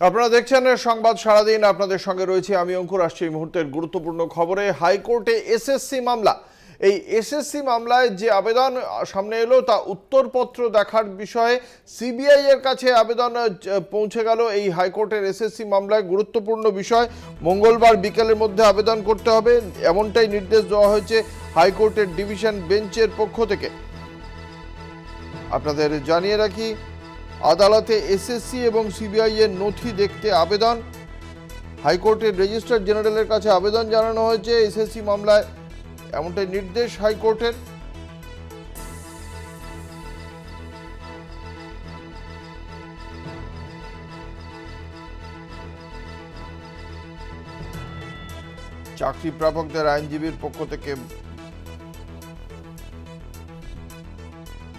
আপনারা দেখছেন সংবাদ সারাদিন। আপনাদের সঙ্গে রয়েছে আমি অঙ্কুর। আসছি এই মুহূর্তের গুরুত্বপূর্ণ খবরে। হাইকোর্টে এসএসসি মামলা। এই এসএসসি মামলায় যে আবেদন সামনে এলো তা উত্তরপত্র দেখার বিষয়ে সিবিআই এর কাছে আবেদন পৌঁছে গেল। এই হাইকোর্টের এসএসসি মামলায় গুরুত্বপূর্ণ বিষয়, মঙ্গলবার বিকেলের মধ্যে আবেদন করতে হবে, এমনটাই নির্দেশ দেওয়া হয়েছে হাইকোর্টের ডিভিশন বেঞ্চের পক্ষ থেকে। আপনাদের জানিয়ে রাখি, আদালতে এসএসসি এবং সিবিআই এর নথি দেখতে আবেদন। হাইকোর্টের রেজিস্ট্রার জেনারেলের কাছে আবেদন জানানো হয়েছে এসএসসি মামলায়, এমনটাই নির্দেশ হাইকোর্টের। চাকরি প্রাপকদের আইনজীবীর পক্ষ থেকে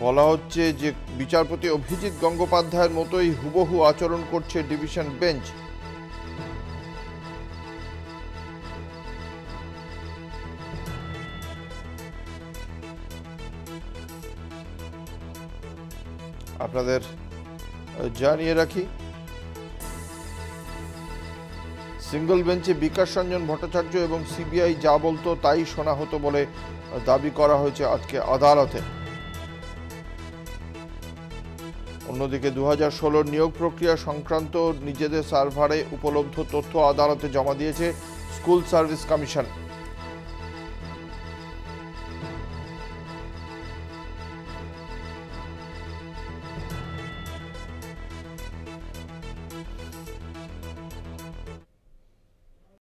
বলা হচ্ছে যে বিচারপতি অভিজিৎ গঙ্গোপাধ্যায়ের মতোই হুবহু আচরণ করছে ডিভিশন বেঞ্চ। আপনাদের জানিয়ে রাখি, সিঙ্গল বেঞ্চে বিকাশ রঞ্জন ভট্টাচার্য এবং সিবিআই যা বলতো তাই শোনা হতো বলে দাবি করা হয়েছে আজকে আদালতে। অন্যদিকে 2016 নিয়োগ প্রক্রিয়া সংক্রান্ত নিজেদের সার্ভারে উপলব্ধ তথ্য আদালতে জমা দিয়েছে স্কুল সার্ভিস কমিশন।